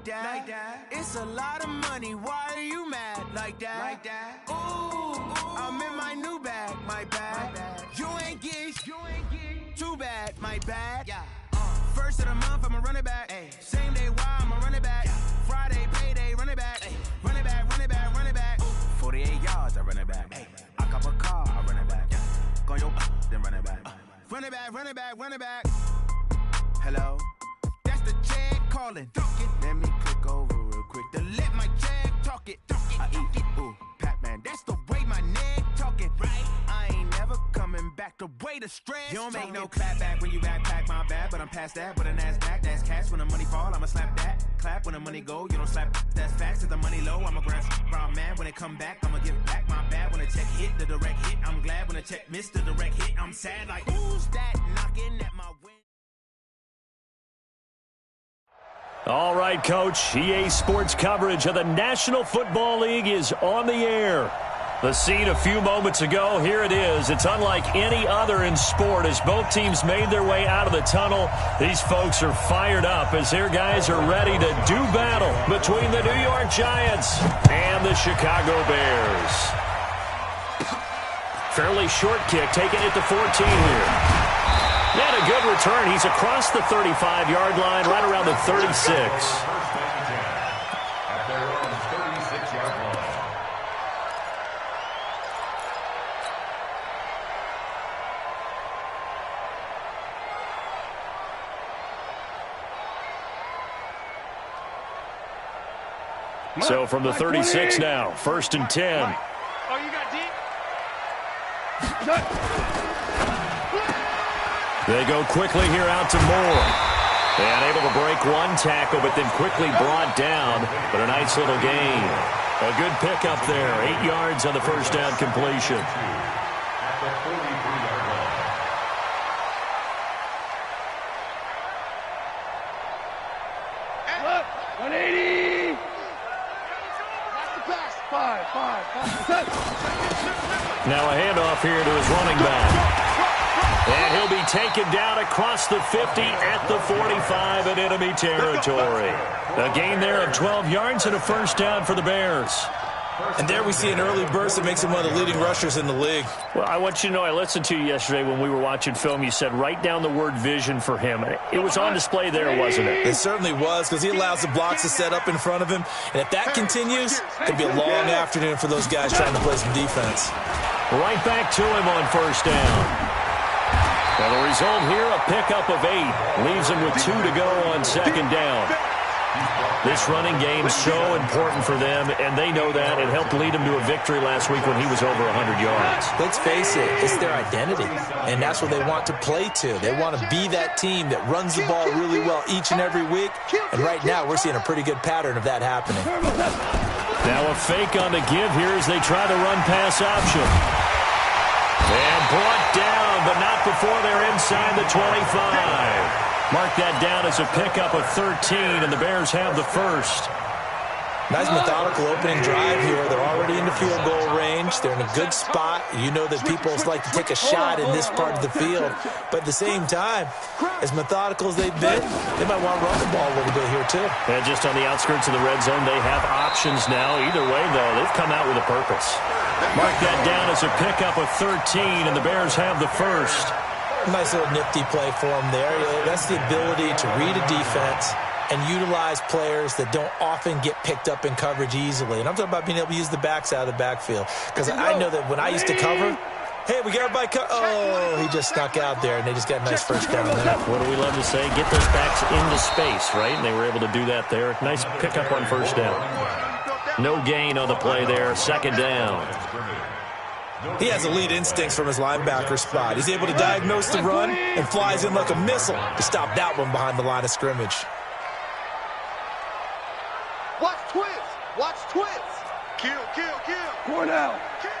like that. It's a lot of money. Why are you mad like that? Ooh, I'm in my new bag, my bag. You ain't get too bad, my bad. First of the month, I'ma run it back. Same day, why I'ma run it back. Friday, payday, run it back. Run it back, run it back, run it back. 48 yards, I run it back. I cop a car, I run it back. Go your then run it back. Run it back, run it back, run it back. Hello, that's the jag calling. Let me click over real quick to let my jag talk it. I eat it, ooh, Pac-Man. That's the way my neck talking. Right, I ain't never coming back. The way the stress. You don't make no clap back when you backpack, my bad. But I'm past that. But a NASDAQ, that's cash. When the money fall, I'ma slap that. Clap when the money go, you don't slap. That's facts. If the money low, I'ma grab brown man. When it come back, I'ma give back my bad. When the check hit, the direct hit. I'm glad when the check missed the direct hit. I'm sad like who's that knocking at my window? All right, Coach. EA Sports coverage of the National Football League is on the air. The scene a few moments ago, here it is. It's unlike any other in sport as both teams made their way out of the tunnel. These folks are fired up as their guys are ready to do battle between the New York Giants and the Chicago Bears. Fairly short kick, taking it to 14 here. And a good return. He's across the 35-yard line, right around the 36. So from the 36 now, 1st and 10. Oh, you got deep? They go quickly here out to Moore. And able to break one tackle, but then quickly brought down. But a nice little gain. A good pickup there. 8 yards on the first down completion. Look, 180. Five. Now a handoff here to his running back. And he'll be taken down across the 50 at the 45 in enemy territory. A gain there of 12 yards and a first down for the Bears. And there we see an early burst that makes him one of the leading rushers in the league. Well, I want you to know, I listened to you yesterday when we were watching film. You said write down the word vision for him. It was on display there, wasn't it? It certainly was, because he allows the blocks to set up in front of him. And if that continues, it could be a long afternoon for those guys trying to play some defense. Right back to him on first down. Well, the result here, a pickup of 8. Leaves him with 2 to go on second down. This running game is so important for them, and they know that. It helped lead him to a victory last week when he was over 100 yards. Let's face it, it's their identity, and that's what they want to play to. They want to be that team that runs the ball really well each and every week, and right now we're seeing a pretty good pattern of that happening. Now a fake on the give here as they try the run-pass option. And brought down, but not before they're inside the 25. Mark that down as a pickup of 13, and the Bears have the first. Nice methodical opening drive here. They're already into field goal range. They're in a good spot. You know that people like to take a shot in this part of the field. But at the same time, as methodical as they've been, they might want to run the ball a little bit here too. And just on the outskirts of the red zone, they have options now. Either way, though, they've come out with a purpose. Mark that down as a pickup of 13, and the Bears have the first. Nice little nifty play for him there. That's the ability to read a defense and utilize players that don't often get picked up in coverage easily. And I'm talking about being able to use the backs out of the backfield. Because I know that when I used to cover, hey, we got everybody oh, he just snuck out there, and they just got a nice first down there. What do we love to say? Get those backs into space, right? And they were able to do that there. Nice pickup on first down. No gain on the play there. Second down. He has elite instincts from his linebacker spot. He's able to diagnose the run and flies in like a missile to stop that one behind the line of scrimmage. Watch twins. Watch twins. Kill. Cornell. Kill.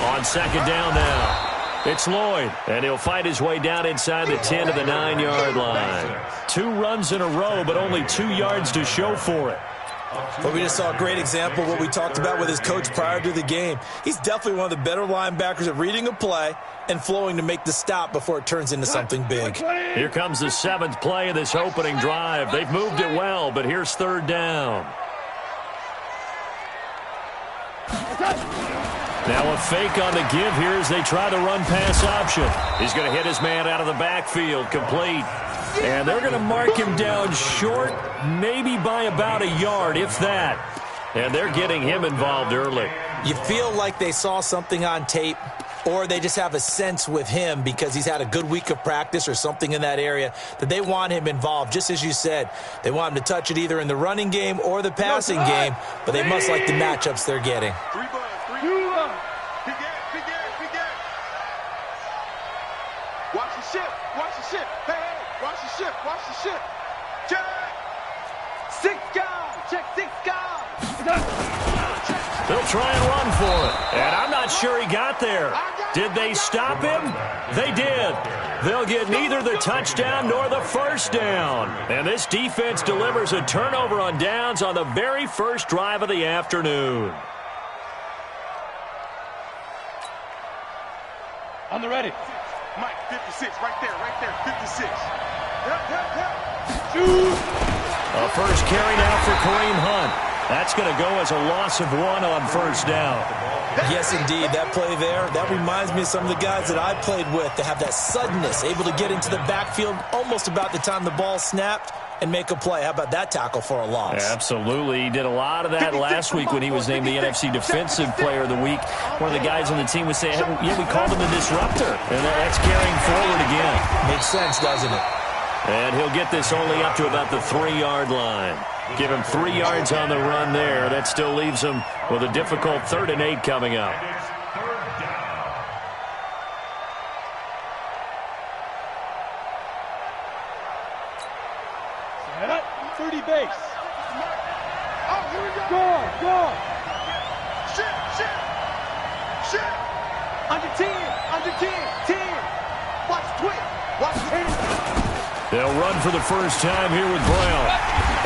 On second down now, it's Lloyd, and he'll fight his way down inside the 10 to the 9-yard line. 2 runs in a row, but only 2 yards to show for it. But we just saw a great example of what we talked about with his coach prior to the game. He's definitely one of the better linebackers at reading a play and flowing to make the stop before it turns into something big. Here comes the 7th play of this opening drive. They've moved it well, but here's 3rd down. Now a fake on the give here as they try the run-pass option. He's going to hit his man out of the backfield, complete. And they're going to mark him down short, maybe by about a yard, if that. And they're getting him involved early. You feel like they saw something on tape, or they just have a sense with him because he's had a good week of practice or something in that area that they want him involved. Just as you said, they want him to touch it either in the running game or the passing game, but they must like the matchups they're getting. Watch the ship. Watch the ship. Hey, watch the ship. Watch the ship. Check. 6 guys. Check 6 guys. They'll try and run for it. And I'm not sure he got there. Did they stop him? They did. They'll get neither the touchdown nor the first down. And this defense delivers a turnover on downs on the very first drive of the afternoon. On the ready. Mike, 56, right there, 56. A first carry now for Kareem Hunt. That's going to go as a loss of 1 on first down. Yes, indeed. That play there, that reminds me of some of the guys that I played with that have that suddenness, able to get into the backfield almost about the time the ball snapped and make a play. How about that tackle for a loss? Absolutely. He did a lot of that last week when he was named the NFC Defensive Player of the Week. One of the guys on the team would say, hey, yeah, we called him the disruptor. And that's carrying forward again. Makes sense, doesn't it? And he'll get this only up to about the 3-yard line. Give him 3 yards on the run there. That still leaves him with a difficult 3rd and 8 coming up. Set up. 30 base. Oh, here we go. Go. Shit. Under 10. 10. Watch twist. Watch twist. They'll run for the first time here with Brown.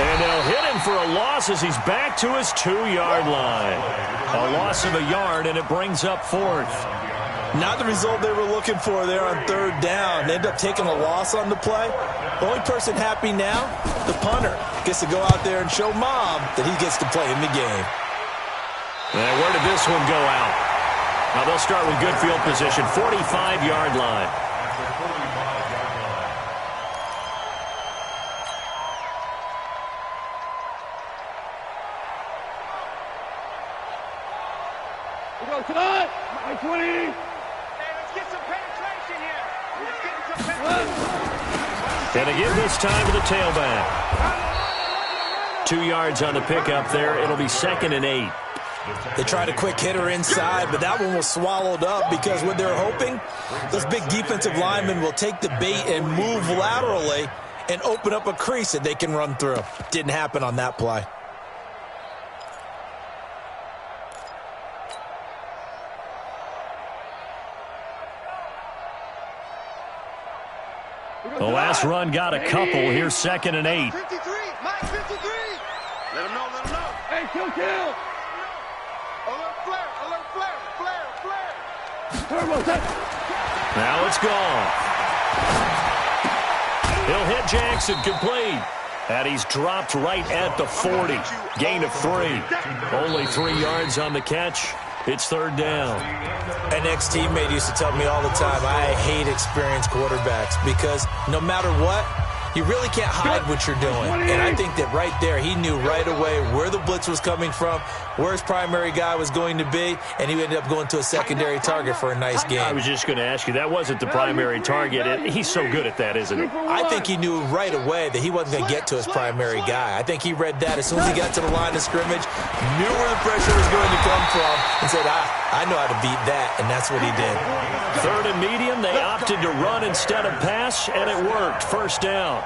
And they'll hit him for a loss as he's back to his 2-yard line. A loss of a yard, and it brings up 4th. Not the result they were looking for there on 3rd down. They end up taking a loss on the play. Only person happy now, the punter, gets to go out there and show Mom that he gets to play in the game. And where did this one go out? Now they'll start with good field position, 45-yard line. Tonight, 20. Hey, let's get some penetration here. And again this time to the tailback. 2 yards on the pickup there. It'll be 2nd and 8. They tried a quick hitter inside, but that one was swallowed up because what they're hoping, those big defensive linemen will take the bait and move laterally and open up a crease that they can run through. Didn't happen on that play. The last run got a couple. Here's 2nd and 8. 53. Mike, 53. Let him know. Hey, kill. Alert flare. Now it's gone. He'll hit Jackson, complete. And he's dropped right at the 40. Gain of 3. Only 3 yards on the catch. It's 3rd down. An ex-teammate used to tell me all the time, I hate experienced quarterbacks because no matter what, you really can't hide what you're doing. And I think that right there, he knew right away where the blitz was coming from, where his primary guy was going to be, and he ended up going to a secondary target for a nice game. I was just going to ask you, that wasn't the primary target. He's so good at that, isn't he? I think he knew right away that he wasn't going to get to his primary guy. I think he read that as soon as he got to the line of scrimmage, knew where the pressure was going to come from, and said, I know how to beat that, and that's what he did. 3rd and medium, they opted to run instead of pass, and it worked. First down.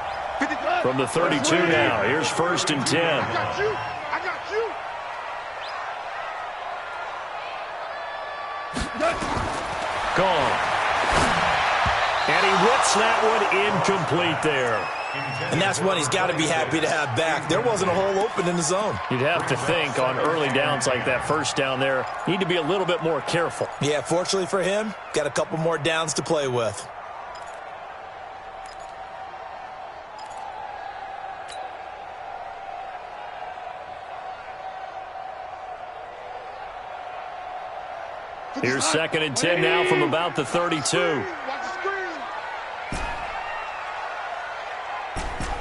From the 32 now. Here's 1st and 10. I got you. Gone. And he whips that one incomplete there. And that's one he's got to be happy to have back. There wasn't a hole open in the zone. You'd have to think on early downs like that first down there, need to be a little bit more careful. Yeah, fortunately for him, got a couple more downs to play with. Here's 2nd and 10 now from about the 32. Watch the screen.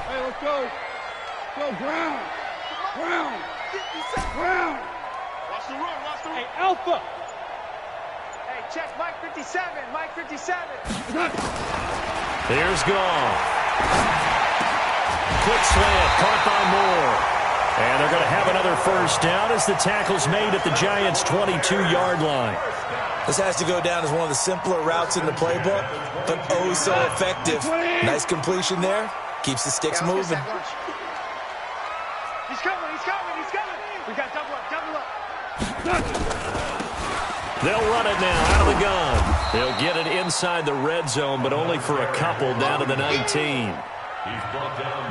Hey, let's go. Go, ground. Ground. Ground. Watch the run. Watch the run. Hey, Alpha. Hey, check Mike 57. Mike 57. Here's Gall. Quick slant, caught by Moore. And they're going to have another first down as the tackle's made at the Giants' 22-yard line. This has to go down as one of the simpler routes in the playbook, but oh so effective. Nice completion there. Keeps the sticks moving. He's coming, he's coming, he's coming. We got double up, double up. They'll run it now out of the gun. They'll get it inside the red zone, but only for a couple down to the 19.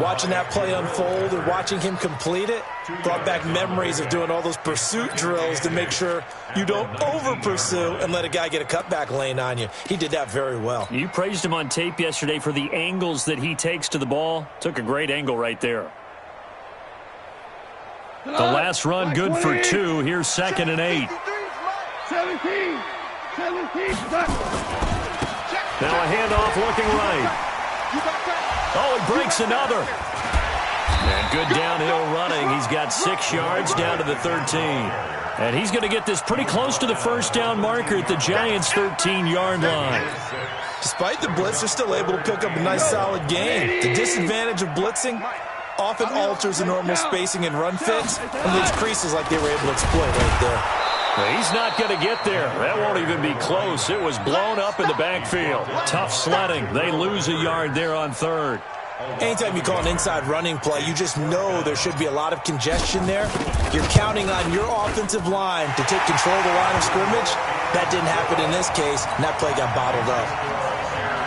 Watching that play unfold and watching him complete it brought back memories of doing all those pursuit drills to make sure you don't over-pursue and let a guy get a cutback lane on you. He did that very well. You praised him on tape yesterday for the angles that he takes to the ball. Took a great angle right there. The last run good for 2. Here's 2nd and 8. 17. Now a handoff looking right. Oh, he breaks another. And good downhill running. He's got 6 yards down to the 13. And he's going to get this pretty close to the first down marker at the Giants' 13-yard line. Despite the blitz, they're still able to pick up a nice solid gain. The disadvantage of blitzing often alters the normal spacing and run fits and leaves creases like they were able to exploit right there. He's not going to get there. That won't even be close. It was blown up in the backfield. Tough sledding. They lose a yard there on 3rd. Anytime you call an inside running play, you just know there should be a lot of congestion there. You're counting on your offensive line to take control of the line of scrimmage. That didn't happen in this case, and that play got bottled up.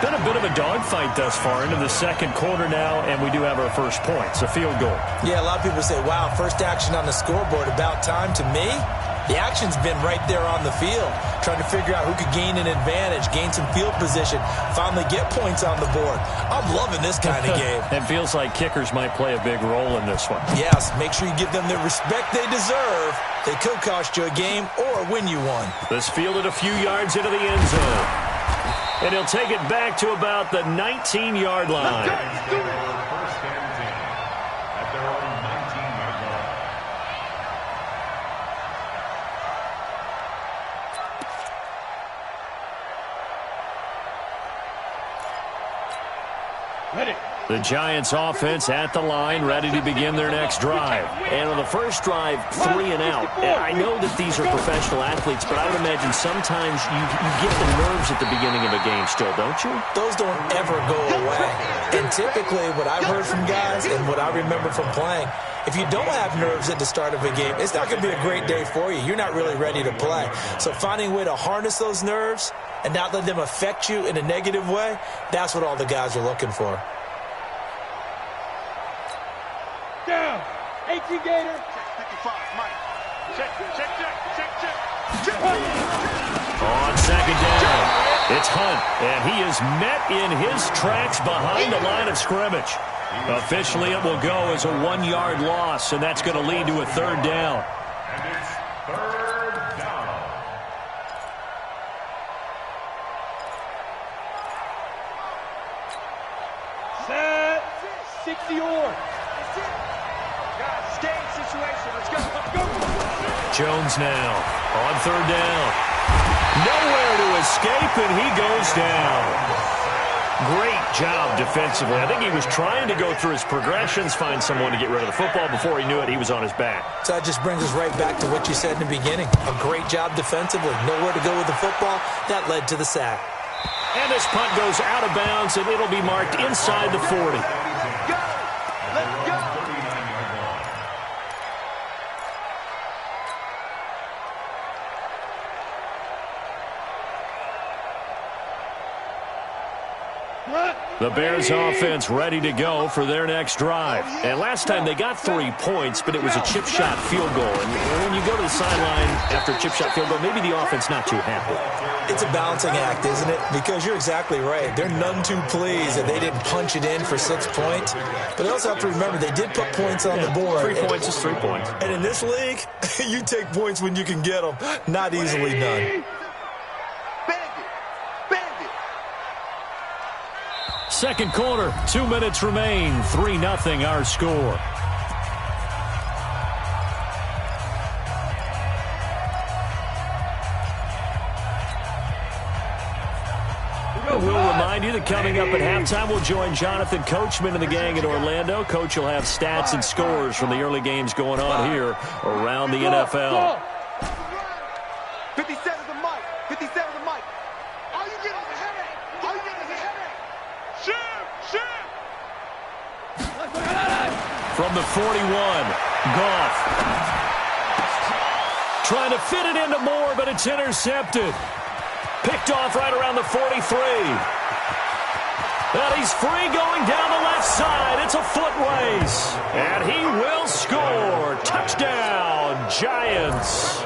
Been a bit of a dogfight thus far into the 2nd quarter now, and we do have our first point. It's a field goal. Yeah, a lot of people say, wow, first action on the scoreboard, about time. To me, the action's been right there on the field, trying to figure out who could gain an advantage, gain some field position, finally get points on the board. I'm loving this kind of game. It feels like kickers might play a big role in this one. Yes, make sure you give them the respect they deserve. They could cost you a game or win you one. This fielded a few yards into the end zone. And he'll take it back to about the 19-yard line. The Giants offense at the line, ready to begin their next drive. And on the first drive, 3 and out. And I know that these are professional athletes, but I would imagine sometimes you get the nerves at the beginning of a game still, don't you? Those don't ever go away. And typically what I've heard from guys and what I remember from playing, if you don't have nerves at the start of a game, it's not going to be a great day for you. You're not really ready to play. So finding a way to harness those nerves and not let them affect you in a negative way, that's what all the guys are looking for. Down. 18 Gator. 55, Mike. Check. On 2nd down, it's Hunt, and he is met in his tracks behind the line of scrimmage. Officially, it will go as a 1-yard loss, and that's going to lead to a 3rd down. And it's 3rd down. Set. 60 or. Situation. Let's go. Jones now on 3rd down. Nowhere to escape, and he goes down. Great job defensively. I think he was trying to go through his progressions, find someone to get rid of the football. Before he knew it, he was on his back. So that just brings us right back to what you said in the beginning. A great job defensively. Nowhere to go with the football. That led to the sack. And this punt goes out of bounds, and it'll be marked inside the 40. The Bears offense ready to go for their next drive. And last time they got 3 points, but it was a chip shot field goal. And when you go to the sideline after a chip shot field goal, maybe the offense not too happy. It's a balancing act, isn't it? Because you're exactly right. They're none too pleased that they didn't punch it in for 6 points. But they also have to remember they did put points on the board. 3 points is 3 points. And in this league, you take points when you can get them. Not easily done. Second quarter, 2 minutes remain. 3-0 our score. We'll remind you that coming up at halftime, we'll join Jonathan Coachman and the gang in Orlando. Coach will have stats and scores from the early games going on here around the NFL. 57 the mic. 57 the mic. Are you getting the headache? Are you getting the headache? Shoot! From the 41, Goff. Trying to fit it into Moore, but it's intercepted. Picked off right around the 43. And he's free going down the left side. It's a foot race. And he will score. Touchdown, Giants.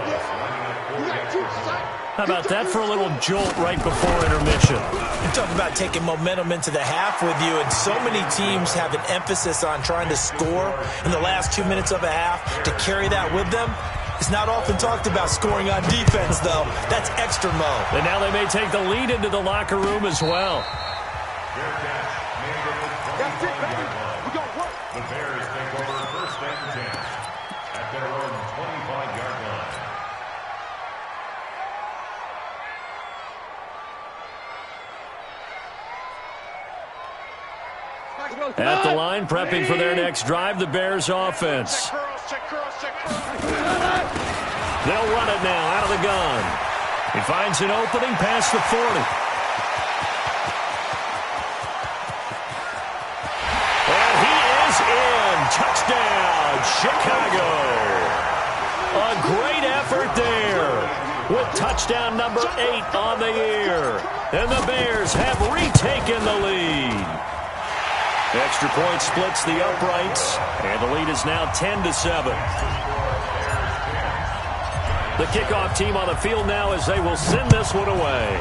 How about that for a little jolt right before intermission? You're talking about taking momentum into the half with you, and so many teams have an emphasis on trying to score in the last 2 minutes of a half to carry that with them. It's not often talked about scoring on defense, though. That's extra mode. And now they may take the lead into the locker room as well. That's it, baby. We're going to work. The Bears take over first and 10 at their own 25-yard line. At the line, prepping for their next drive, the Bears offense. They'll run it now out of the gun. He finds an opening past the 40. And he is in. Touchdown, Chicago. A great effort there with touchdown number 8 on the year. And the Bears have retaken the lead. Extra point splits the uprights, and the lead is now 10-7. The kickoff team on the field now as they will send this one away.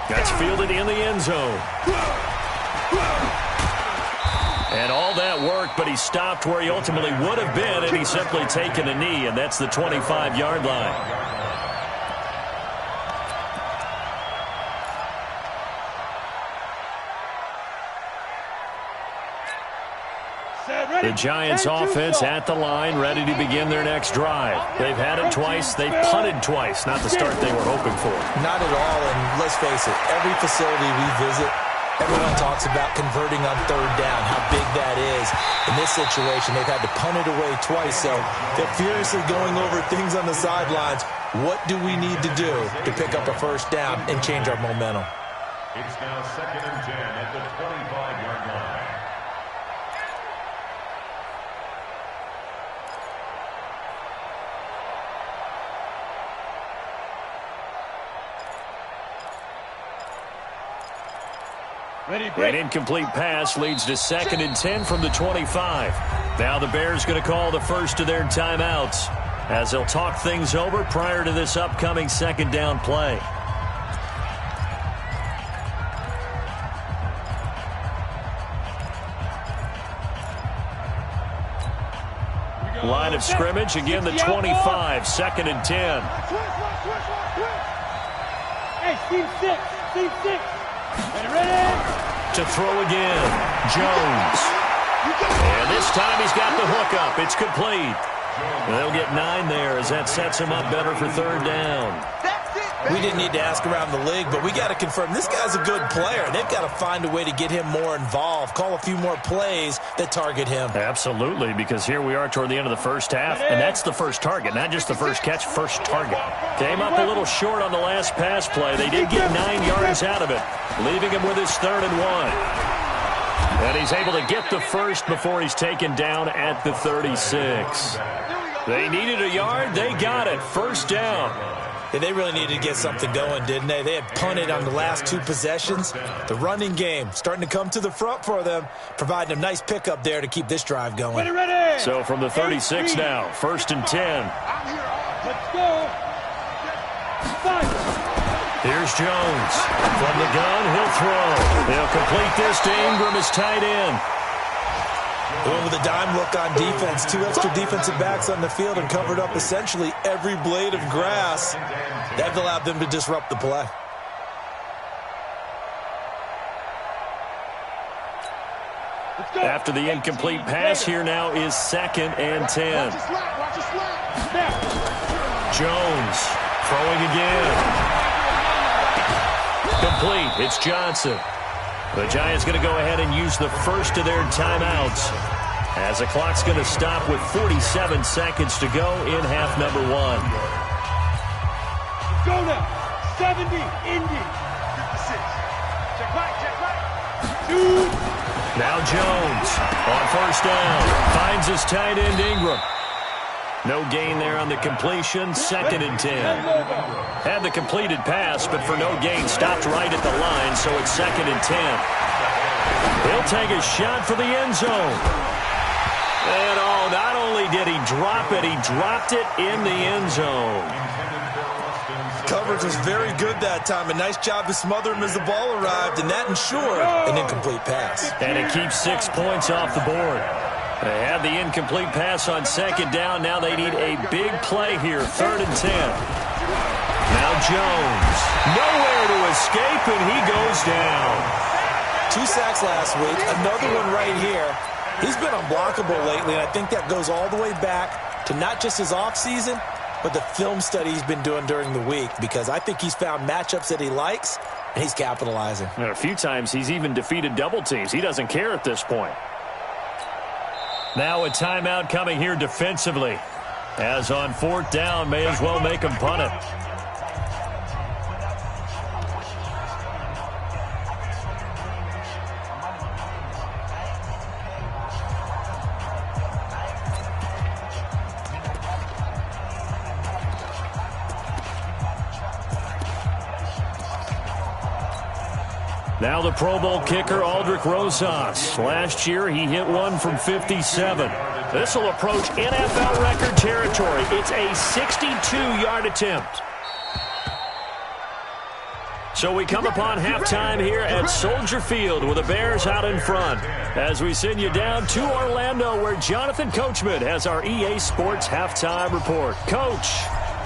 That's fielded in the end zone. And all that work, but he stopped where he ultimately would have been, and he's simply taken a knee, and that's the 25-yard line. The Giants offense at the line, ready to begin their next drive. They've had it twice. They've punted twice. Not the start they were hoping for. Not at all, and let's face it, every facility we visit, everyone talks about converting on third down, how big that is. In this situation, they've had to punt it away twice, so they're furiously going over things on the sidelines. What do we need to do to pick up a first down and change our momentum? It's now 2nd and 10 at the 25-yard line. An incomplete pass leads to 2nd and 10 from the 25. Now the Bears going to call the first of their timeouts as they'll talk things over prior to this upcoming second down play. Line of scrimmage, again the 25, 2nd and 10. Hey, team 6, team 6. Ready? To throw again, Jones. And this time he's got the hook up. It's complete. They'll get 9 there as that sets him up better for third down. We didn't need to ask around the league, but we got to confirm this guy's a good player. They've got to find a way to get him more involved, call a few more plays that target him. Absolutely, because here we are toward the end of the first half, and that's the first target, not just the first catch, first target. Came up a little short on the last pass play. They did get 9 yards out of it, leaving him with his 3rd and 1. And he's able to get the first before he's taken down at the 36. They needed a yard. They got it. First down. Yeah, they really needed to get something going, didn't they? They had punted on the last 2 possessions. The running game starting to come to the front for them, providing a nice pickup there to keep this drive going. Ready. So from the 36 now, 1st and 10. Let's go. Fight. Here's Jones. From the gun, he'll throw. They'll complete this to Ingram as tight end. Going with a dime look on defense. 2 extra defensive backs on the field and covered up essentially every blade of grass. That allowed them to disrupt the play. After the incomplete pass, here now is 2nd and 10. Jones throwing again. Complete. It's Johnson. The Giants going to go ahead and use the first of their timeouts as the clock's going to stop with 47 seconds to go in half number 1. Go now. 70, Indy. 56. Check right. 2. Now Jones on 1st down. Finds his tight end Ingram. No gain there on the completion. 2nd and 10. Had the completed pass, but for no gain, stopped right at the line, so it's 2nd and 10. He'll take a shot for the end zone. And not only did he drop it, he dropped it in the end zone. Coverage was very good that time. A nice job to smother him as the ball arrived, and that ensured an incomplete pass. And it keeps 6 points off the board. They had the incomplete pass on 2nd down. Now they need a big play here, 3rd and 10. Now Jones, nowhere to escape, and he goes down. 2 sacks last week, another one right here. He's been unblockable lately, and I think that goes all the way back to not just his offseason, but the film study he's been doing during the week, because I think he's found matchups that he likes, and he's capitalizing. And a few times he's even defeated double teams. He doesn't care at this point. Now a timeout coming here defensively. As on 4th down, may as well make him punt it. Now the Pro Bowl kicker, Aldrich Rosas. Last year, he hit one from 57. This will approach NFL record territory. It's a 62-yard attempt. So we come upon halftime here at Soldier Field with the Bears out in front. As we send you down to Orlando, where Jonathan Coachman has our EA Sports halftime report. Coach,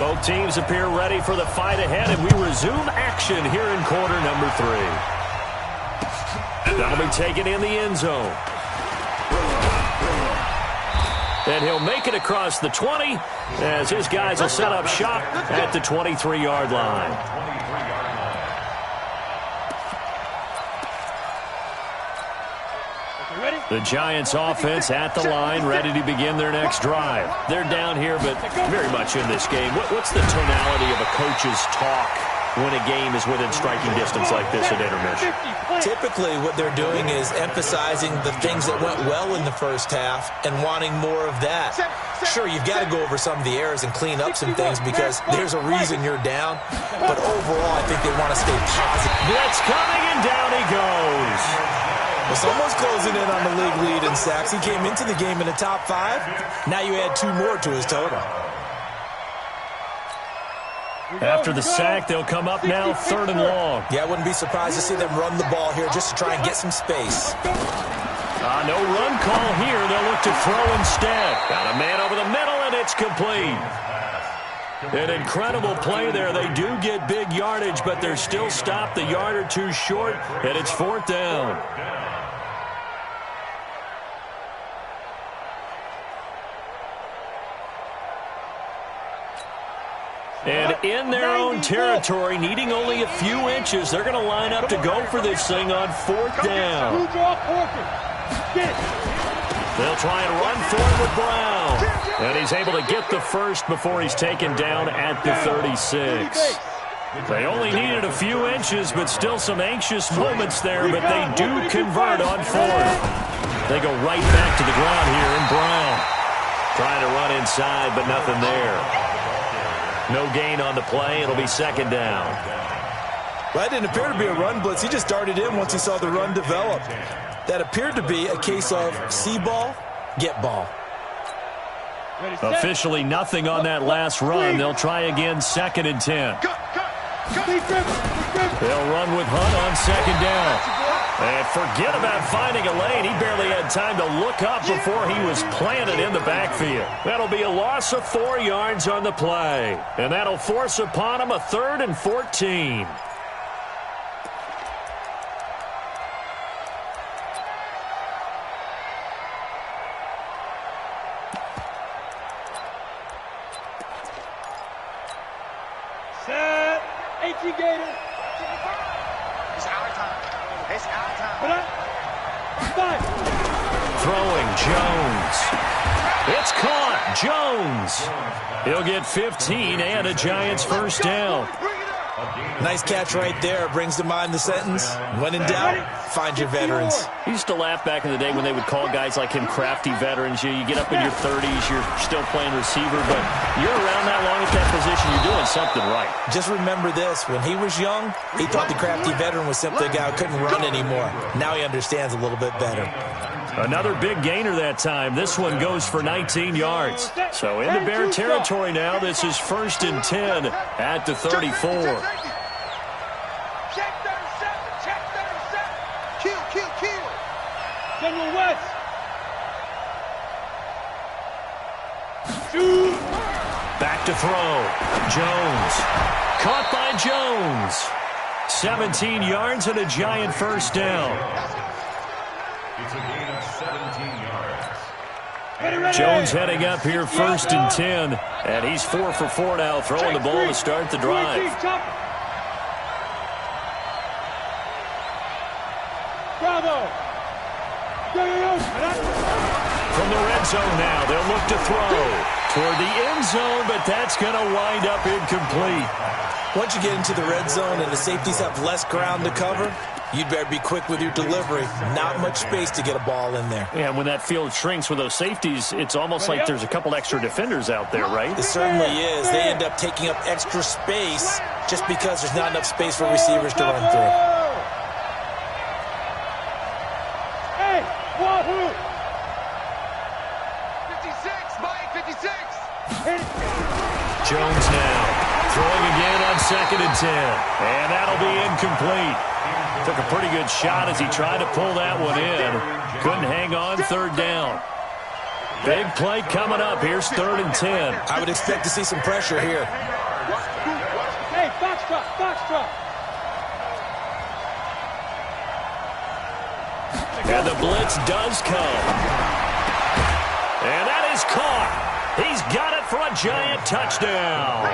both teams appear ready for the fight ahead, and we resume action here in quarter number 3. That'll be taken in the end zone. And he'll make it across the 20 as his guys will set up shop at the 23-yard line. The Giants offense at the line, ready to begin their next drive. They're down here, but very much in this game. What's the tonality of a coach's talk when a game is within striking distance like this at intermission? Typically, what they're doing is emphasizing the things that went well in the first half and wanting more of that. Sure, you've got to go over some of the errors and clean up some things because there's a reason you're down. But overall, I think they want to stay positive. Blitz coming, and down he goes. Well, someone's closing in on the league lead in sacks. He came into the game in the top 5. Now you add 2 more to his total. After the sack, they'll come up now 3rd and long. Yeah, I wouldn't be surprised to see them run the ball here just to try and get some space. No run call here. They'll look to throw instead. Got a man over the middle, and it's complete. An incredible play there. They do get big yardage, but they're still stopped a yard or 2 short, and it's 4th down. And in their own territory, needing only a few inches, they're going to line up to go for this thing on 4th down. They'll try and run for it with Brown. And he's able to get the first before he's taken down at the 36. They only needed a few inches, but still some anxious moments there, but they do convert on 4th. They go right back to the ground here, and Brown trying to run inside, but nothing there. No gain on the play. It'll be second down. Well, that didn't appear to be a run blitz. He just darted in once he saw the run develop. That appeared to be a case of see ball, get ball. Officially nothing on that last run. They'll try again, 2nd and 10. They'll run with Hunt on 2nd down. And forget about finding a lane. He barely had time to look up before he was planted in the backfield. That'll be a loss of 4 yards on the play. And that'll force upon him a 3rd and 14. Set. 18 Gator. It's our time. It's our time. Put up. 5. Throwing, Jones. It's caught. Jones. He'll get 15 and a Giants first down. Nice catch right there. Brings to mind the sentence, when in doubt, find your veterans. I used to laugh back in the day when they would call guys like him crafty veterans. You get up in your 30s, you're still playing receiver, but you're around that long at that position, you're doing something right. Just remember this. When he was young, he thought the crafty veteran was simply a guy who couldn't run anymore. Now he understands a little bit better. Another big gainer that time. This one goes for 19 yards. So into Bear territory now. This is 1st and 10 at the 34. Check 37. Check 37. Kill. General West. Shoot. Back to throw. Jones. Caught by Jones. 17 yards and a Giant first down. It's a gain of 17 yards. Jones heading up here 1st and 10. And he's 4 for 4 now, throwing the ball to start the drive. Bravo. From the red zone now, they'll look to throw toward the end zone, but that's going to wind up incomplete. Once you get into the red zone and the safeties have less ground to cover, you'd better be quick with your delivery. Not much space to get a ball in there. Yeah, when that field shrinks with those safeties, it's almost like there's a couple extra defenders out there, right? It certainly is. They end up taking up extra space just because there's not enough space for receivers to run through. Hey, wahoo! 56. Mike, 56. Jones now throwing again on 2nd and 10. And that'll be incomplete. Took a pretty good shot as he tried to pull that one in. Couldn't hang on, 3rd down. Big play coming up. Here's 3rd and 10. I would expect to see some pressure here. Hey, foxtrot. And the blitz does come. And that is caught. He's got it for a Giant touchdown.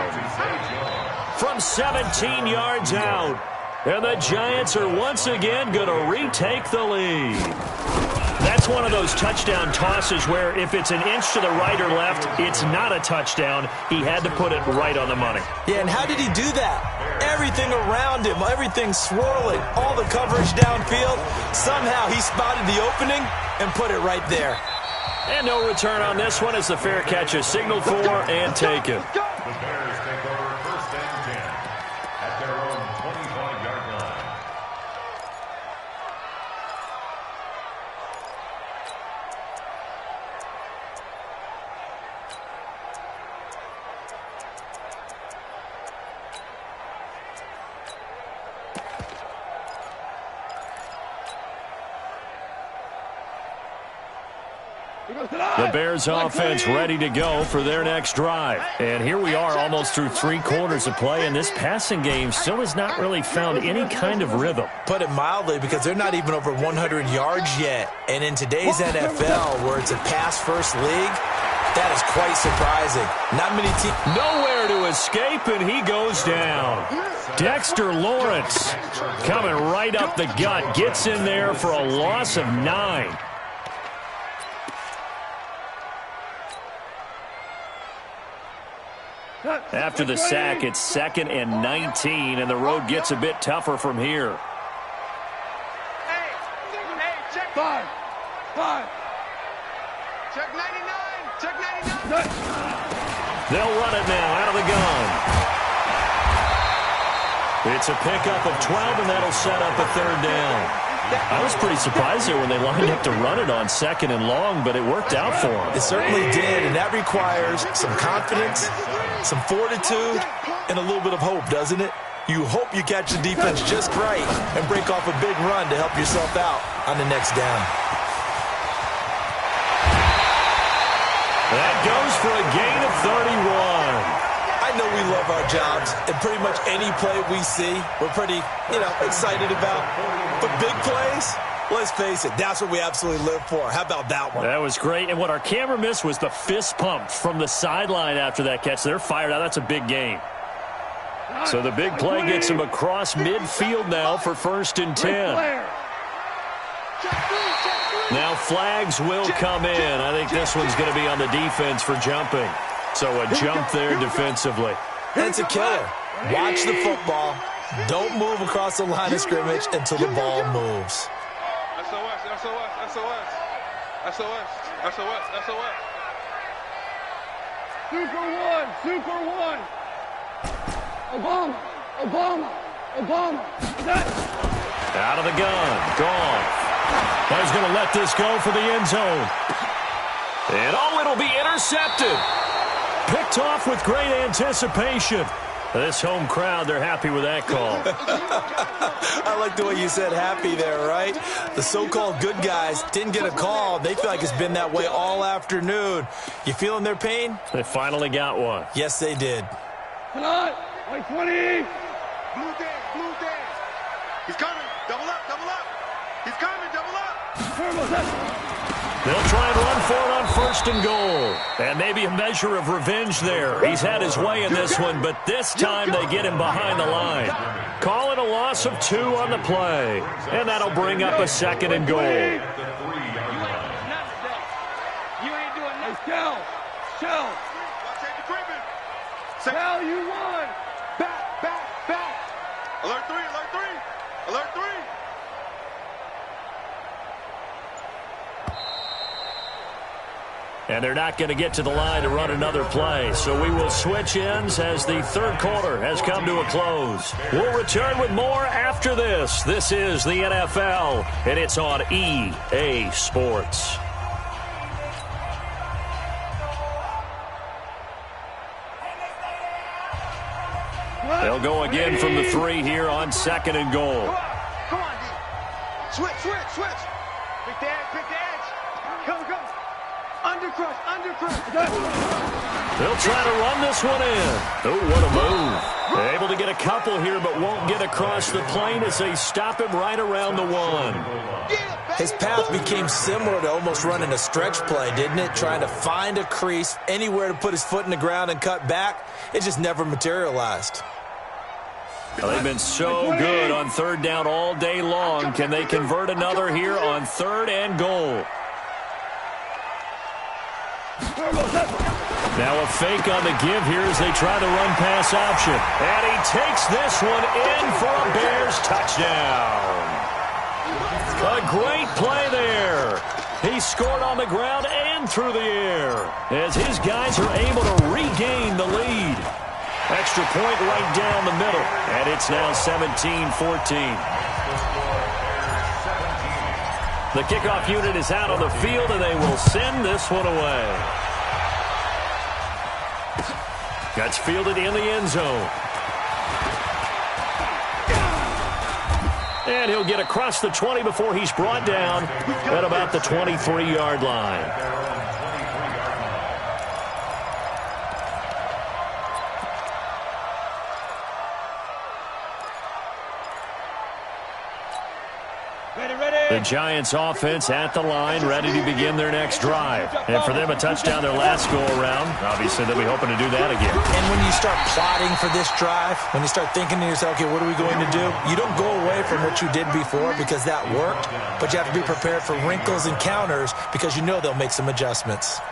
From 17 yards out. And the Giants are once again going to retake the lead. That's one of those touchdown tosses where if it's an inch to the right or left, it's not a touchdown. He had to put it right on the money. Yeah, and how did he do that? Everything around him, everything swirling, all the coverage downfield. Somehow he spotted the opening and put it right there. And no return on this one as the fair catch is signaled for and taken. The Bears take over 1st and 10 at their own 25-yard line. The Bears offense ready to go for their next drive. And here we are almost through 3 quarters of play, and this passing game still has not really found any kind of rhythm. Put it mildly, because they're not even over 100 yards yet. And in today's NFL, where it's a pass-first league, that is quite surprising. Not many teams. Nowhere to escape, and he goes down. Dexter Lawrence coming right up the gut, gets in there for a loss of 9. After the sack, it's 2nd and 19, and the road gets a bit tougher from here. Hey, check 5. Check 99. Check 99. They'll run it now out of the gun. It's a pickup of 12, and that'll set up a third down. I was pretty surprised there when they lined up to run it on second and long, but it worked out for them. It certainly did, and that requires some confidence, some fortitude, and a little bit of hope, doesn't it? You hope you catch the defense just right and break off a big run to help yourself out on the next down. That goes for a gain of 31. I know we love our jobs, and pretty much any play we see, we're pretty, excited about. But big plays, let's face it, that's what we absolutely live for. How about that one? That was great, and what our camera missed was the fist pump from the sideline after that catch. They're fired out. That's a big gain. So the big play gets him across midfield now for 1st and 10. Now flags will come in. I think this one's going to be on the defense for jumping. So a jump there defensively. It's a killer. Watch the football. Don't move across the line of scrimmage until the ball moves. SOS, SOS, SOS. SOS, SOS, SOS. Super one, super one. Obama, Obama, Obama. Out of the gun. Gone. He's going to let this go for the end zone. And it'll be intercepted. Picked off with great anticipation. This home crowd, they're happy with that call. I like the way you said happy there, right? The so-called good guys didn't get a call. They feel like it's been that way all afternoon. You feeling their pain? They finally got one. Yes, they did. Come on, like 20. Blue dance, blue dance. He's coming. Double up, double up. He's coming, double up. They'll try and run for it on 1st and goal. And maybe a measure of revenge there. He's had his way in this one, but this time they get him behind the line. Call it a loss of 2 on the play. And that'll bring up a 2nd and goal. You ain't doing nothing. Shell, shell. Shell, you won. Back, back, back. Alert 3, alert 3. Alert 3. And they're not going to get to the line to run another play. So we will switch ends as the third quarter has come to a close. We'll return with more after this. This is the NFL, and it's on EA Sports. They'll go again from the 3 here on 2nd and goal. Come on, D. Switch, switch, switch. Pick the edge, pick the edge. Come, come. Undercrush, undercrush. They'll try to run this one in. Oh, what a move. They're able to get a couple here, but won't get across the plane as they stop him right around the 1. His path became similar to almost running a stretch play, didn't it? Trying to find a crease, anywhere to put his foot in the ground and cut back. It just never materialized. Well, they've been so good on 3rd down all day long. Can they convert another here on 3rd and goal? Now a fake on the give here as they try the run-pass option. And he takes this one in for a Bears touchdown. A great play there. He scored on the ground and through the air as his guys are able to regain the lead. Extra point right down the middle, and it's now 17-14. The kickoff unit is out on the field, and they will send this one away. That's fielded in the end zone. And he'll get across the 20 before he's brought down at about the 23-yard line. The Giants offense at the line, ready to begin their next drive. And for them, a touchdown their last go-around. Obviously, they'll be hoping to do that again. And when you start plotting for this drive, when you start thinking to yourself, okay, what are we going to do? You don't go away from what you did before because that worked, but you have to be prepared for wrinkles and counters because you know they'll make some adjustments.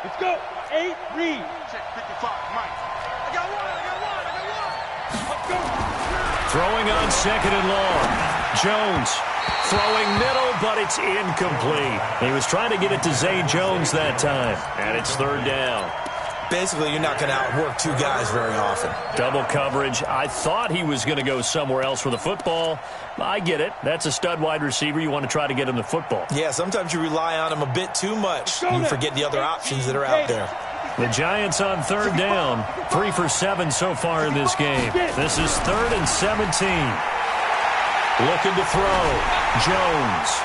Let's go. 8, read. Check 55, Mike. I got one. Throwing on 2nd and long. Jones throwing middle, but it's incomplete. He was trying to get it to Zay Jones that time, and it's 3rd down. basically you're not going to outwork two guys very often. Double coverage. I thought he was going to go somewhere else with the football. I get it. That's a stud wide receiver. You want to try to get him the football. Yeah, sometimes you rely on him a bit too much. You forget the other options that are out there. The Giants on third down. 3 for 7 so far in this game. This is 3rd and 17. Looking to throw. Jones.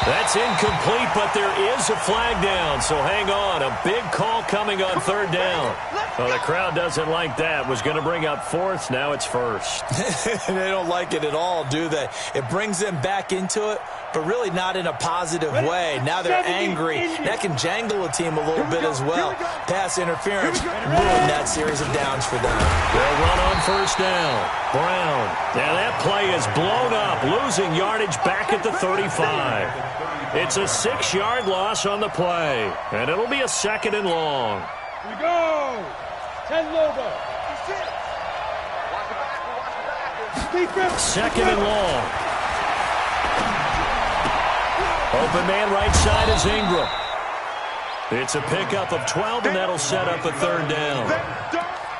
That's incomplete, but there is a flag down, so hang on. A big call coming on third down. Well, the crowd doesn't like that. Was going to bring up 4th. Now it's 1st. They don't like it at all, do they? It brings them back into it, but really not in a positive way. Now they're angry. That can jangle a team a little bit as well. Pass interference ruined that series of downs for them. They'll run on first down. Brown. And that play is blown up, losing yardage back at the 35. It's a 6-yard loss on the play, and it'll be a 2nd and long. Here we go. 10 logo. 2nd and long. Open man right side is Ingram. It's a pickup of 12, and that'll set up a 3rd down.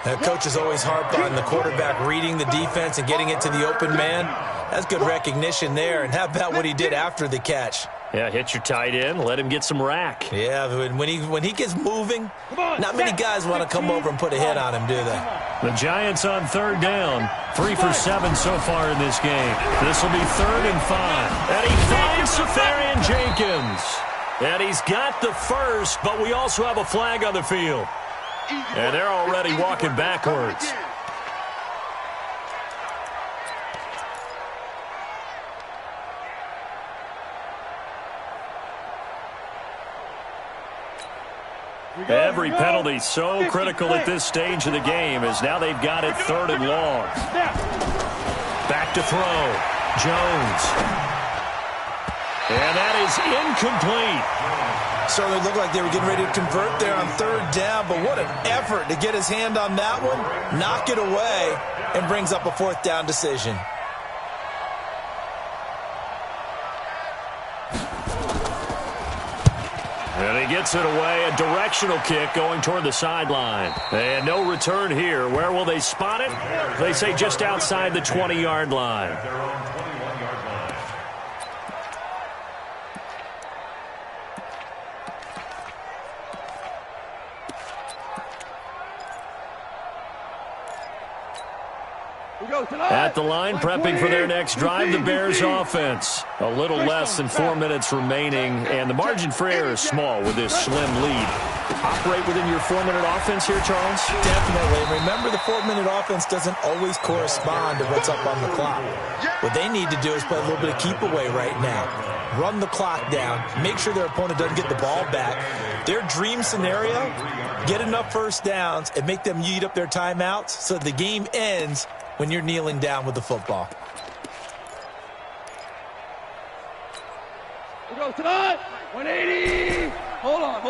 The coaches always harp on the quarterback reading the defense and getting it to the open man. That's good recognition there. And how about what he did after the catch? Yeah, hit your tight end, let him get some rack. Yeah, when he gets moving, not many guys want to come over and put a hit on him, do they? The Giants on 3rd down. 3 for 7 so far in this game. This will be 3rd and 5. And he finds Safarian Jenkins. And he's got the first, but we also have a flag on the field. And they're already walking backwards. Every penalty so critical at this stage of the game as now they've got it 3rd and long. Back to throw. Jones. And that is incomplete. So they looked like they were getting ready to convert there on 3rd down, but what an effort to get his hand on that one, knock it away, and brings up a 4th down decision. And he gets it away, a directional kick going toward the sideline. And no return here. Where will they spot it? They say just outside the 20-yard line. At the line, prepping for their next drive, the Bears offense. A little less than 4 minutes remaining, and the margin for error is small with this slim lead. Operate within your 4-minute offense here, Charles? Definitely. Remember, the 4-minute offense doesn't always correspond to what's up on the clock. What they need to do is play a little bit of keep away right now. Run the clock down, make sure their opponent doesn't get the ball back. Their dream scenario, get enough first downs and make them eat up their timeouts so the game ends when you're kneeling down with the football. We go tonight. 180. Hold on.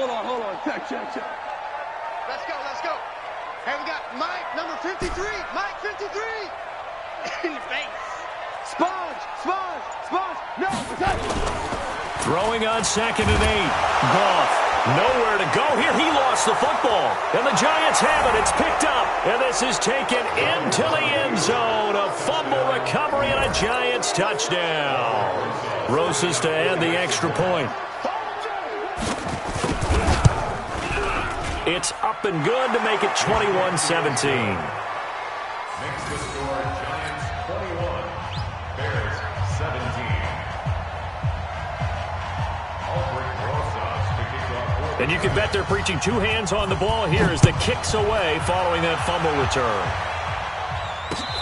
Check. Let's go. Hey, we got Mike, number 53. Mike, 53. In the face. Sponge. No, Throwing on 2nd and 8. Goff. Nowhere to go here. He lost the football. And the Giants have it. It's picked up. And this is taken into the end zone. A fumble recovery and a Giants touchdown. Rosas to add the extra point. It's up and good to make it 21-17. Makes the score Giants 21, Bears 17. And you can bet they're preaching 2 hands on the ball here as the kick's away following that fumble return.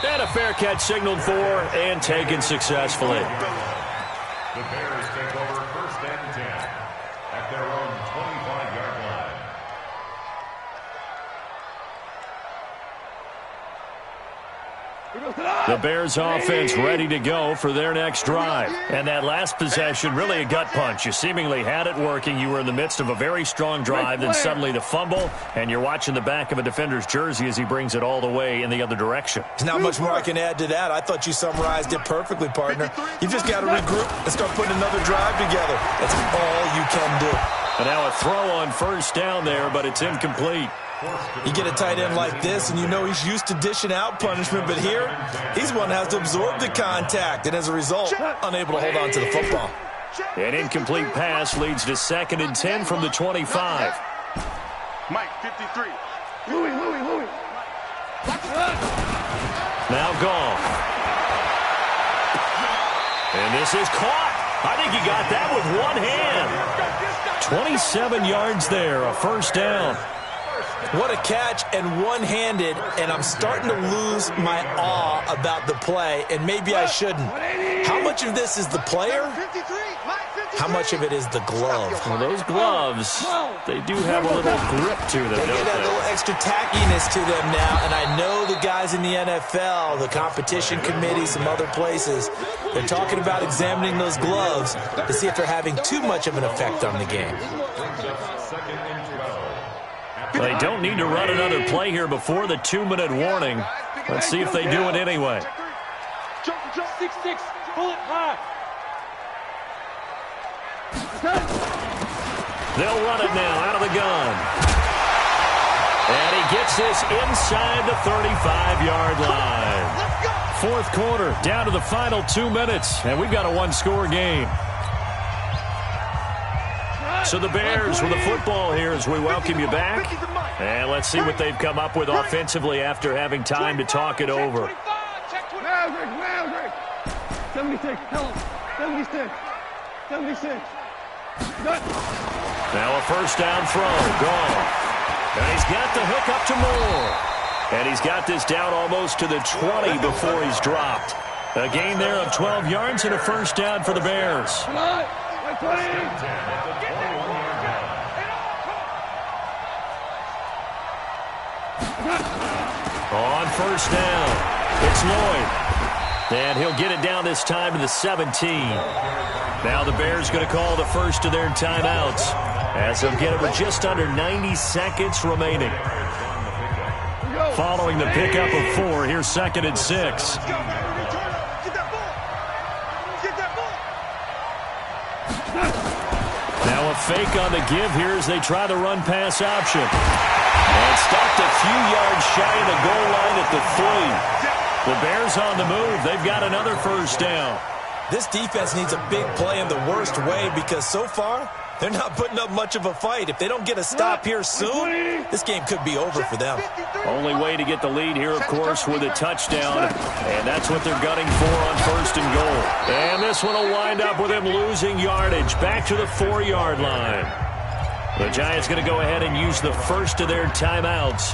And a fair catch signaled for and taken successfully. The Bears take over 1st and 10 at their own 25-yard line. The Bears offense ready to go for their next drive. And that last possession, really a gut punch. You seemingly had it working. You were in the midst of a very strong drive, then suddenly the fumble, and you're watching the back of a defender's jersey as he brings it all the way in the other direction. There's not much more I can add to that. I thought you summarized it perfectly, partner. You just got to regroup and start putting another drive together. That's all you can do. And now a throw on first down there, but it's incomplete. You get a tight end like this, and you know he's used to dishing out punishment, but here, he's one that has to absorb the contact, and as a result, unable to hold on to the football. An incomplete pass leads to 2nd and 10 from the 25. Mike, 53. Louis. Now gone. And this is caught. I think he got that with one hand. 27 yards there, a first down. What a catch, and one-handed, and I'm starting to lose my awe about the play, and maybe I shouldn't. How much of this is the player? How much of it is the glove? Well, those gloves, they do have a little grip to them, They don't get a they? little extra tackiness to them now, and I know the guys in the NFL, the competition committee, some other places, they're talking about examining those gloves to see if they're having too much of an effect on the game. They don't need to run another play here before the 2-minute warning. Let's see if they do it anyway. Jump, 6-6, pull it high. They'll run it now out of the gun. And he gets this inside the 35-yard line. 4th quarter, down to the final 2 minutes, and we've got a one-score game. So the Bears with the football here as we welcome you back. And let's see what they've come up with offensively after having time to talk it over. 76, tell him. 76. Now a first down throw, gone. And he's got the hook up to Moore. And he's got this down almost to the 20 before he's dropped. A gain there of 12 yards and a first down for the Bears. On first down, it's Lloyd. And he'll get it down this time to the 17. Now the Bears going to call the first of their timeouts as they'll get it with just under 90 seconds remaining. Following the pickup of 4, here's 2nd and 6. Now a fake on the give here as they try the run-pass option. And stopped a few yards shy of the goal line at the 3. The Bears on the move. They've got another first down. This defense needs a big play in the worst way because so far, they're not putting up much of a fight. If they don't get a stop here soon, this game could be over for them. Only way to get the lead here, of course, with a touchdown. And that's what they're gunning for on first and goal. And this one will wind up with him losing yardage back to the 4-yard line. The Giants going to go ahead and use the first of their timeouts.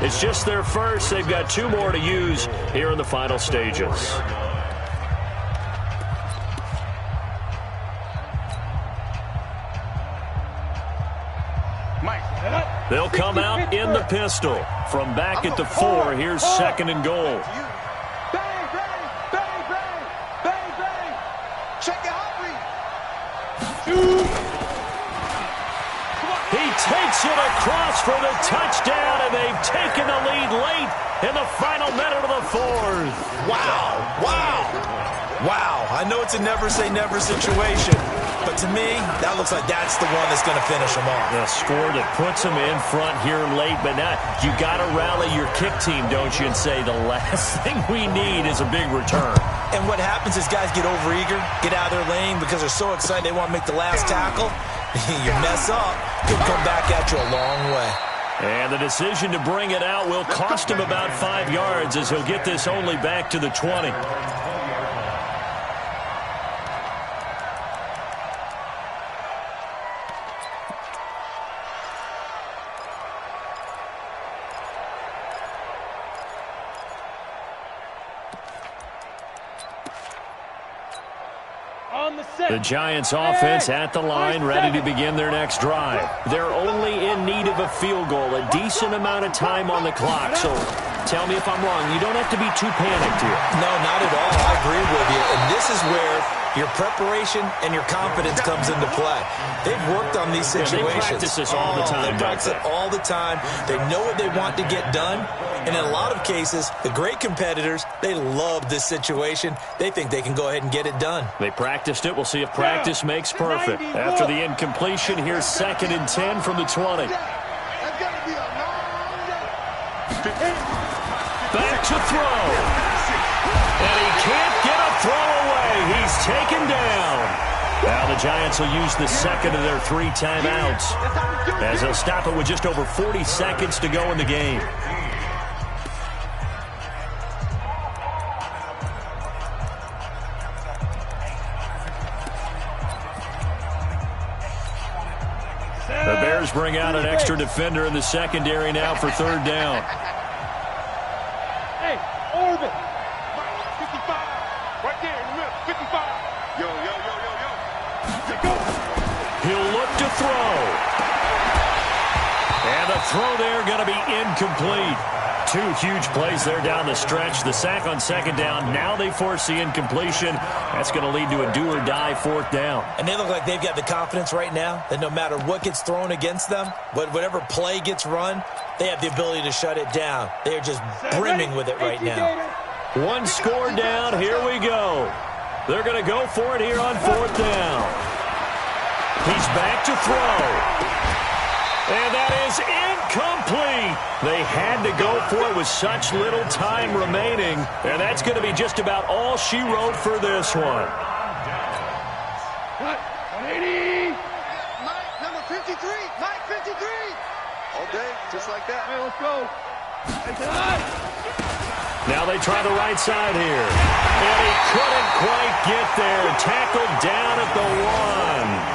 It's just their first. They've got 2 more to use here in the final stages. They'll come out in the pistol. From back at the 4, here's 2nd and goal. Bang, bang, bang, bang, bang. Check it out, He takes it across for the touchdown, and they've taken the lead late in the final minute of the 4th. Wow, I know it's a never-say-never situation, but to me, that looks like that's the one that's going to finish them off. The score that puts them in front here late, but now you got to rally your kick team, don't you, and say the last thing we need is a big return. And what happens is guys get overeager, get out of their lane because they're so excited they want to make the last tackle. You mess up, could come back at you a long way. And the decision to bring it out will cost him about 5 yards as he'll get this only back to the 20. The Giants offense at the line, ready to begin their next drive. They're only in need of a field goal, a decent amount of time on the clock. So Tell me if I'm wrong. You don't have to be too panicked here. No, not at all. I agree with you. And this is where your preparation and your confidence comes into play. They've worked on these situations. They practice this all the time. They practice it all the time. They know what they want to get done. And in a lot of cases, the great competitors, they love this situation. They think they can go ahead and get it done. They practiced it. We'll see if practice makes perfect. After the incompletion, here's 2nd and 10 from the 20. Back to throw. And he can't get a throw away. He's taken down. Now the Giants will use the second of their 3 timeouts, as they'll stop it with just over 40 seconds to go in the game. The Bears bring out an extra defender in the secondary now for 3rd down. Hey, orbit. 55. Right there in the middle. 55. Yo. He'll look to throw. And the throw there going to be incomplete. 2 huge plays there down the stretch. The sack on 2nd down. Now they force the incompletion. That's going to lead to a do-or-die 4th down. And they look like they've got the confidence right now that no matter what gets thrown against them, whatever play gets run, they have the ability to shut it down. They are just brimming with it right now. 1 score down. Here we go. They're going to go for it here on 4th down. He's back to throw. And that is incomplete. They had to go for it with such little time remaining. And that's going to be just about all she wrote for this one. 180. Mike, number 53. Mike, 53. All day, just like that. Hey, let's go. Now they try the right side here. And he couldn't quite get there. Tackled down at the 1.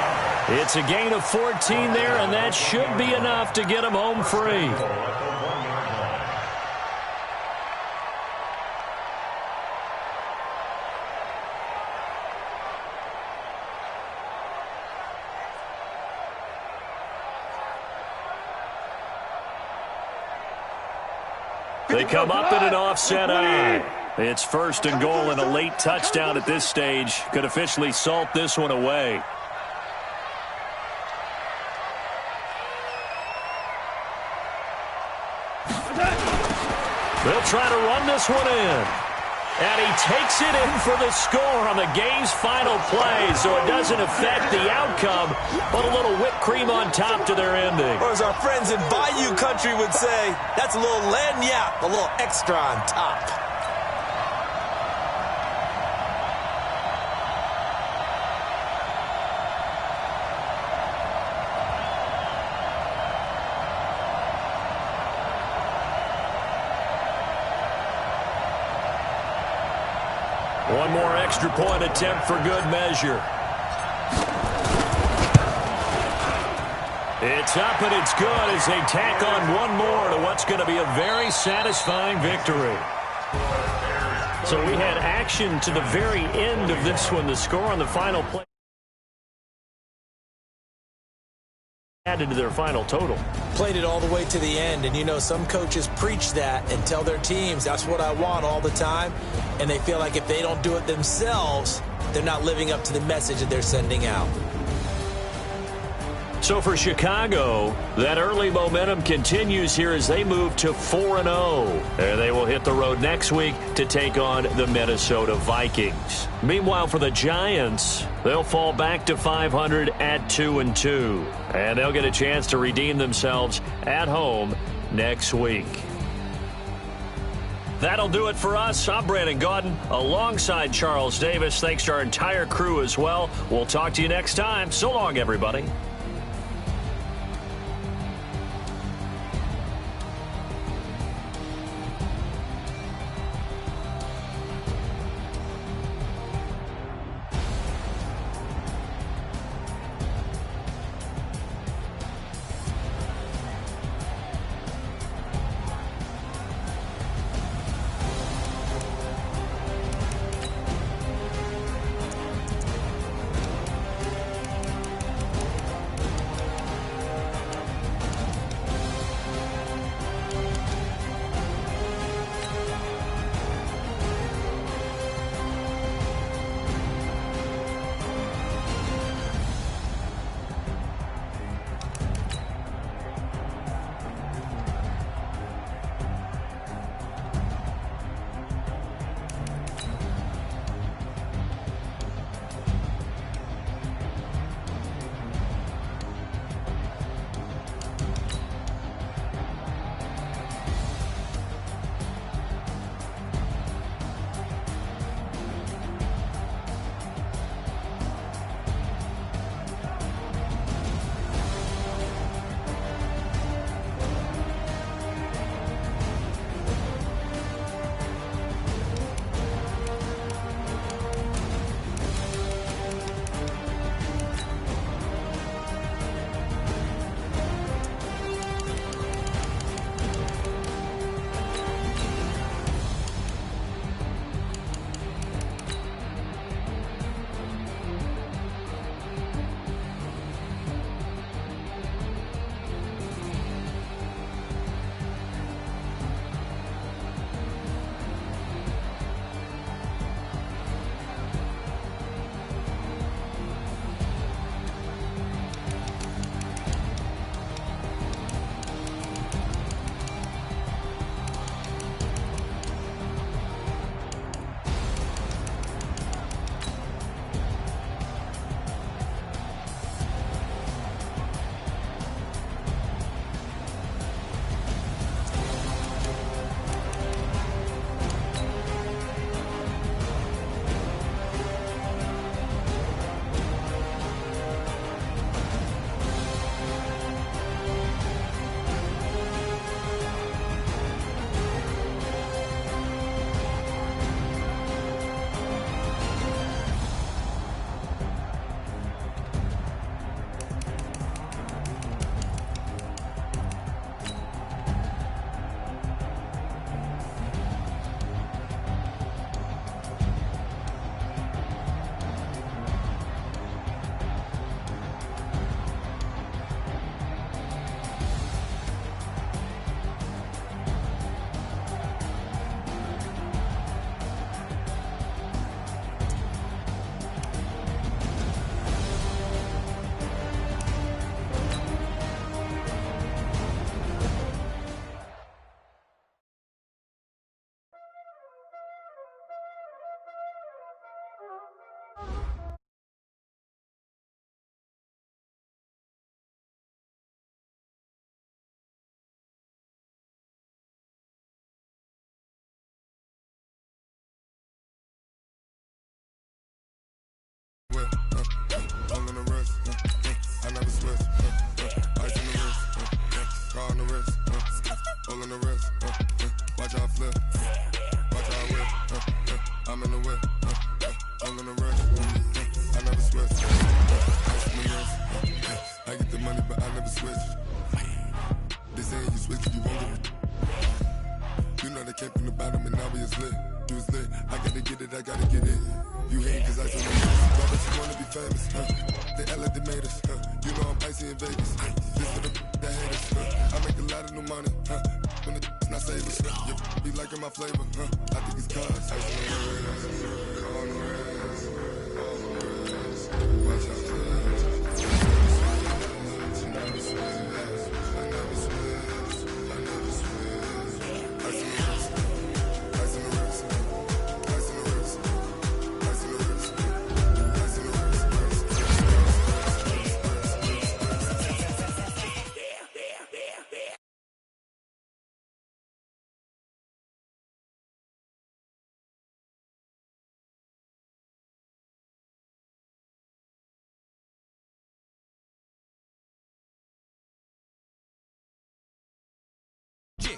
It's a gain of 14 there, and that should be enough to get him home free. They come up in an offset eye. It's 1st and goal, and a late touchdown at this stage could officially salt this one away. They'll try to run this one in. And he takes it in for the score on the game's final play, so it doesn't affect the outcome, but a little whipped cream on top to their ending. Or as our friends in Bayou Country would say, that's a little lagniappe, a little extra on top. One more extra point attempt for good measure. It's up and it's good as they tack on one more to what's going to be a very satisfying victory. So we had action to the very end of this one. The score on the final play added to their final total. Played it all the way to the end, and you know some coaches preach that and tell their teams that's what I want all the time, and they feel like if they don't do it themselves, they're not living up to the message that they're sending out. So for Chicago, that early momentum continues here as they move to 4-0. And they will hit the road next week to take on the Minnesota Vikings. Meanwhile, for the Giants, they'll fall back to 500 at 2-2. And they'll get a chance to redeem themselves at home next week. That'll do it for us. I'm Brandon Gaudin alongside Charles Davis. Thanks to our entire crew as well. We'll talk to you next time. So long, everybody. I never switch. Ice in the wrist, car on the wrist, hole in the wrist. Watch how I flip, watch how I whip. I'm in the whip, hole in the wrist. I never switch. Ice in the wrist. I get the money, but I never switch. They saying you switch, you won't get it. You know they came from the bottom and now we is lit. You was lit, I gotta get it, I gotta get it. You hate cause I said no. Why don't you wanna be famous? They act like they made us. You know I'm icy in Vegas. This for the that hate us. I make a lot of new money. When the not save us. You be liking my flavor. I think it's cause. Ice on the wrist, on the wrist, on the wrist. Watch out. I never switch. I never switch. I never switch. Ice on the wrist. Ice on the wrist. Ice on the wrist. Ice on the wrist. Ice on the wrist.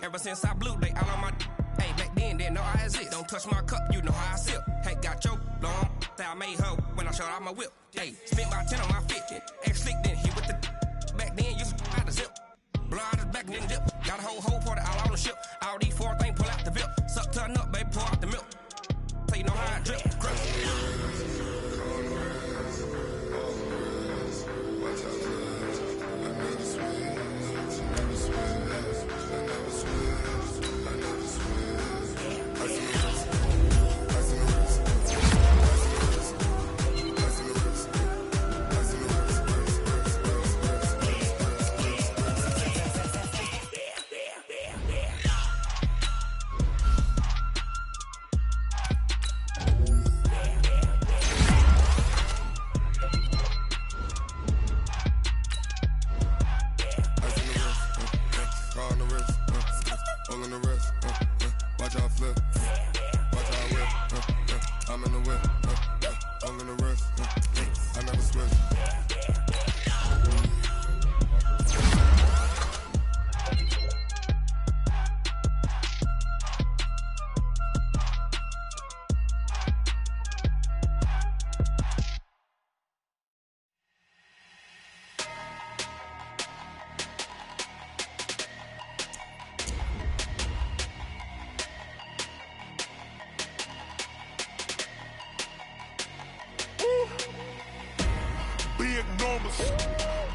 Ever since I blew, they all on my hey, back then, didn't know I exist. Don't touch my cup, you know how I sip. Hey, got your long, that I made her when I showed out my whip. Hey, spent my 10 on my fit. Ex-slick, then he with the back then, used to out the zip. Blow out his back and then dip. Got a whole party all on the ship. All these four things, pull out the VIP. Suck, turn up, baby, pour out the milk. So you know how I drip. Grip. Watch how I flip, watch how I whip. I'm in the whip, hole in the wrist. I never switch.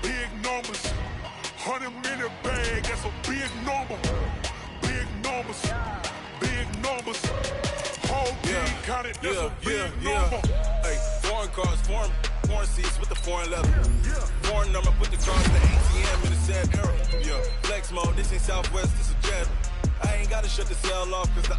Big numbers, 100-minute bag, that's a big number. Big numbers, whole team counted, that's a big number. Hey, foreign cars, foreign seats with the foreign leather. Foreign number, put the cars in the ATM in the sad era. Yeah, flex mode, this ain't Southwest, this is Jet. I ain't gotta shut the cell off cause the